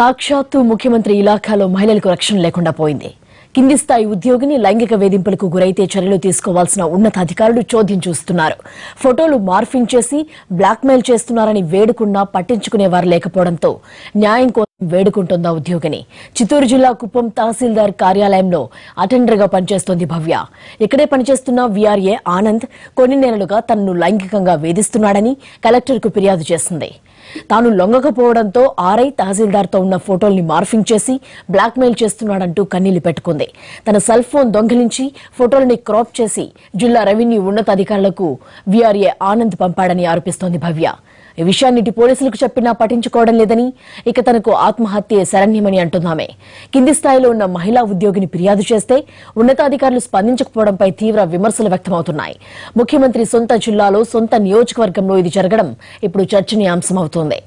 సాక్షాత్తు ముఖ్యమంత్రి ఇలాఖాలో మహిళలకు రక్షణ లేకుండా పోయింది. కింది స్థాయి ఉద్యోగిని లైంగిక వేధింపులకు గురైతే చర్యలు తీసుకోవాల్సిన ఉన్నతాధికారులు చోద్యం చూస్తున్నారు. ఫోటోలు మార్ఫింగ్ చేసి బ్లాక్మెయిల్ చేస్తున్నారని వేడుకున్నా పట్టించుకునేవారు లేకపోవడంతో న్యాయం కోసం వేడుకుంటోందా ఉద్యోగిని. చిత్తూరు జిల్లా కుప్పం తహసీల్దార్ కార్యాలయంలో అటెండర్గా పనిచేస్తోంది భవ్య. ఇక్కడే పనిచేస్తున్న వీఆర్ఏ ఆనంద్ కొన్ని నెలలుగా తనను లైంగికంగా వేధిస్తున్నాడని కలెక్టర్కు ఫిర్యాదు చేసింది. తాను లొంగకపోవడంతో ఆర్ఐ తహసీల్దార్తో ఉన్న ఫోటోల్ని మార్ఫింగ్ చేసి బ్లాక్మెయిల్ చేస్తున్నాడంటూ కన్నీళ్లు పెట్టుకుంది. తన సెల్ ఫోన్ దొంగిలించి ఫోటోలని క్రాప్ చేసి జిల్లా రెవెన్యూ ఉన్నతాధికారులకు వీఆర్ఏ ఆనంద్ పంపాడని ఆరోపిస్తోంది భవ్య. ఈ విషయాన్ని ఇటు పోలీసులకు చెప్పినా పట్టించుకోవడం లేదని, ఇక తనకు ఆత్మహత్యే శరణ్యమని అంటున్నామే. కింది స్థాయిలో ఉన్న మహిళా ఉద్యోగిని ఫిర్యాదు చేస్తే ఉన్నతాధికారులు స్పందించకపోవడంపై తీవ్ర విమర్శలు వ్యక్తమవుతున్నాయి. ముఖ్యమంత్రి సొంత జిల్లాలో సొంత నియోజకవర్గంలో ఇది జరగడం ఇప్పుడు చర్చనీయాంశమవుతోంది.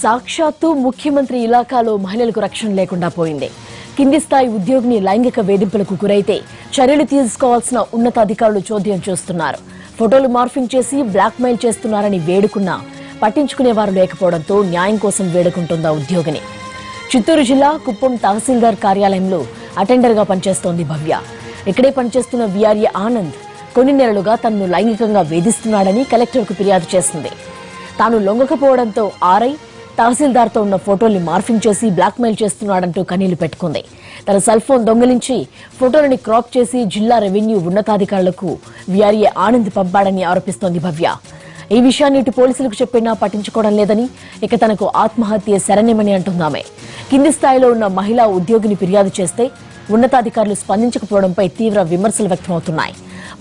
సాక్షాత్తు ముఖ్యమంత్రి ఇలాఖాలో మహిళలకు రక్షణ లేకుండా పోయింది. కింది స్థాయి ఉద్యోగిని లైంగిక వేధింపులకు గురైతే చర్యలు తీసుకోవాల్సిన ఉన్నతాధికారులు చోద్యం చూస్తున్నారు. ఫోటోలు మార్ఫింగ్ చేసి బ్లాక్మెయిల్ చేస్తున్నారని వేడుకున్నా పట్టించుకునేవారు లేకపోవడంతో న్యాయం కోసం వేడుకుంటోందా ఉద్యోగిని. చిత్తూరు జిల్లా కుప్పం తహసీల్దార్ కార్యాలయంలో అటెండర్గా పనిచేస్తోంది భవ్య. ఇక్కడే పనిచేస్తున్న వీఆర్ఏ ఆనంద్ కొన్ని నెలలుగా తనను లైంగికంగా వేధిస్తున్నాడని కలెక్టర్కు ఫిర్యాదు చేసింది. తాను లొంగకపోవడంతో ఆర్ఐ తహసీల్దార్తో ఉన్న ఫోటోల్ని మార్ఫింగ్ చేసి బ్లాక్మెయిల్ చేస్తున్నాడంటూ కన్నీళ్లు పెట్టుకుంది. తన సెల్ ఫోన్ దొంగిలించి ఫోటోలని క్రాప్ చేసి జిల్లా రెవెన్యూ ఉన్నతాధికారులకు వీఆర్ఏ ఆనంద్ పంపాడని ఆరోపిస్తోంది భవ్య. ఈ విషయాన్ని ఇటు పోలీసులకు చెప్పినా పట్టించుకోవడం లేదని, ఇక తనకు ఆత్మహత్య శరణ్యమని అంటున్నామే. కింది స్థాయిలో ఉన్న మహిళా ఉద్యోగిని ఫిర్యాదు చేస్తే ఉన్నతాధికారులు స్పందించకపోవడంపై తీవ్ర విమర్శలు వ్యక్తమవుతున్నాయి.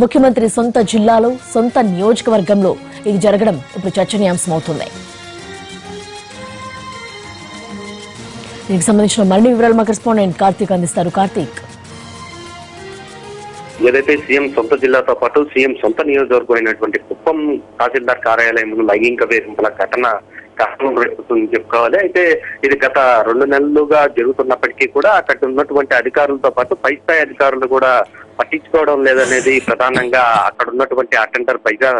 ముఖ్యమంత్రి సొంత జిల్లాలో సొంత నియోజకవర్గంలో ఇది జరగడం ఇప్పుడు చర్చనీయాంశమవుతుంది. దీనికి సంబంధించిన మరిన్ని వివరాలు మా కరెస్పాండెంట్ కార్తీక్ అందిస్తారు. కార్తీక్, ఏదైతే సీఎం సొంత జిల్లాతో పాటు సీఎం సొంత నియోజకవర్గం అయినటువంటి కుప్పం తహసీల్దార్ కార్యాలయంలో లైంగిక వేధింపుల ఘటన కష్టం రేపుతుందని చెప్పుకోవాలి. అయితే ఇది గత 2 నెలలుగా జరుగుతున్నప్పటికీ కూడా అక్కడ ఉన్నటువంటి అధికారులతో పాటు పై స్థాయి అధికారులు కూడా పట్టించుకోవడం లేదనేది ప్రధానంగా అక్కడ ఉన్నటువంటి అటెండర్ పైగా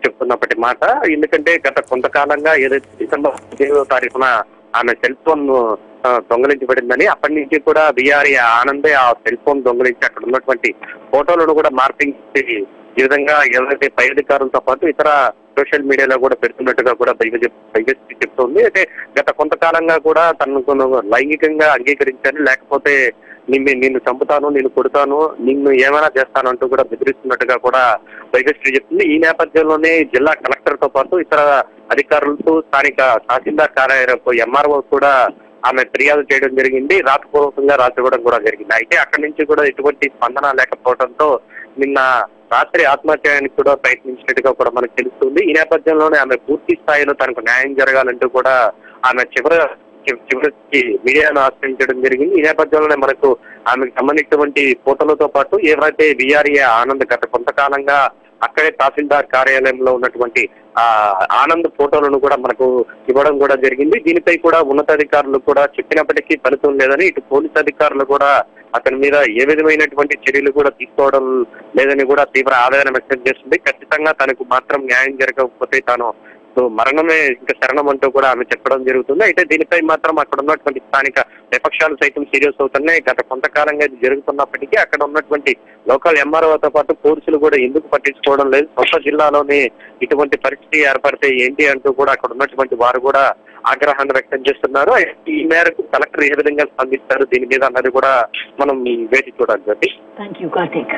చెప్తున్నప్పటి మాట. ఎందుకంటే గత కొంతకాలంగా ఏదైతే డిసెంబర్ 15వ తారీఖున ఆమె సెల్ ఫోన్ దొంగలించబడిందని, అప్పటి నుంచి కూడా వీఆర్ఏ ఆనందే ఆ సెల్ ఫోన్ దొంగలించి అక్కడ ఉన్నటువంటి ఫోటోలను కూడా మార్పింగ్ చేసి ఈ విధంగా ఎవరైతే పై అధికారులతో పాటు ఇతర సోషల్ మీడియాలో కూడా పెడుతున్నట్టుగా కూడా బైగస్తి చెప్తోంది. అయితే గత కొంతకాలంగా కూడా తనను లైంగికంగా అంగీకరించాను, లేకపోతే నిన్ను చంపుతాను, నిన్ను కొడతాను, నిన్ను ఏమైనా చేస్తాను అంటూ కూడా బెదిరిస్తున్నట్టుగా కూడా బైగస్తి చెప్తుంది. ఈ నేపథ్యంలోనే జిల్లా కలెక్టర్ తో పాటు ఇతర అధికారులతో స్థానిక తహసీల్దార్ కార్యాలయంలో ఎంఆర్ఓ కూడా ఆమె ఫిర్యాదు చేయడం జరిగింది. రాతపూర్వకంగా రాసివ్వడం కూడా జరిగింది. అయితే అక్కడి నుంచి కూడా ఎటువంటి స్పందన లేకపోవడంతో నిన్న రాత్రి ఆత్మహత్యానికి కూడా ప్రయత్నించినట్టుగా కూడా మనకు తెలుస్తుంది. ఈ నేపథ్యంలోనే ఆమె పూర్తి స్థాయిలో తనకు న్యాయం జరగాలంటూ కూడా ఆమె చివరికి మీడియాను ఆశ్రయించడం జరిగింది. ఈ నేపథ్యంలోనే మనకు ఆమెకు సంబంధించినటువంటి ఫోటోలతో పాటు ఏవైతే వీఆర్ఏ ఆనంద్ గత కొంతకాలంగా అక్కడే తహసీల్దార్ కార్యాలయంలో ఉన్నటువంటి ఆనంద్ ఫోటోలను కూడా మనకు ఇవ్వడం కూడా జరిగింది. దీనిపై కూడా ఉన్నతాధికారులు కూడా చెప్పినప్పటికీ ఫలితం లేదని, ఇటు పోలీసు అధికారులు కూడా అతని మీద ఏ విధమైనటువంటి చర్యలు కూడా తీసుకోవడం లేదని కూడా తీవ్ర ఆవేదన వ్యక్తం చేస్తుంది. ఖచ్చితంగా తనకు మాత్రం న్యాయం జరగకపోతే తాను మరణమే ఇంకా శరణం అంటూ కూడా ఆమె చెప్పడం జరుగుతుంది. అయితే దీనిపై మాత్రం అక్కడ ఉన్నటువంటి స్థానిక విపక్షాలు సైతం సీరియస్ అవుతున్నాయి. గత కొంతకాలంగా ఇది జరుగుతున్నప్పటికీ అక్కడ ఉన్నటువంటి లోకల్ ఎంఆర్ఓతో పాటు పోలీసులు కూడా ఎందుకు పట్టించుకోవడం లేదు, సొంత జిల్లాలోనే ఇటువంటి పరిస్థితి ఏర్పడితే ఏంటి అంటూ కూడా అక్కడ ఉన్నటువంటి వారు కూడా ఆగ్రహాన్ని వ్యక్తం చేస్తున్నారు. ఈ మేరకు కలెక్టర్ ఏ విధంగా స్పందిస్తారు దీని మీద అన్నది కూడా మనం వేచి చూడాలి. థాంక్యూ కార్తీక్.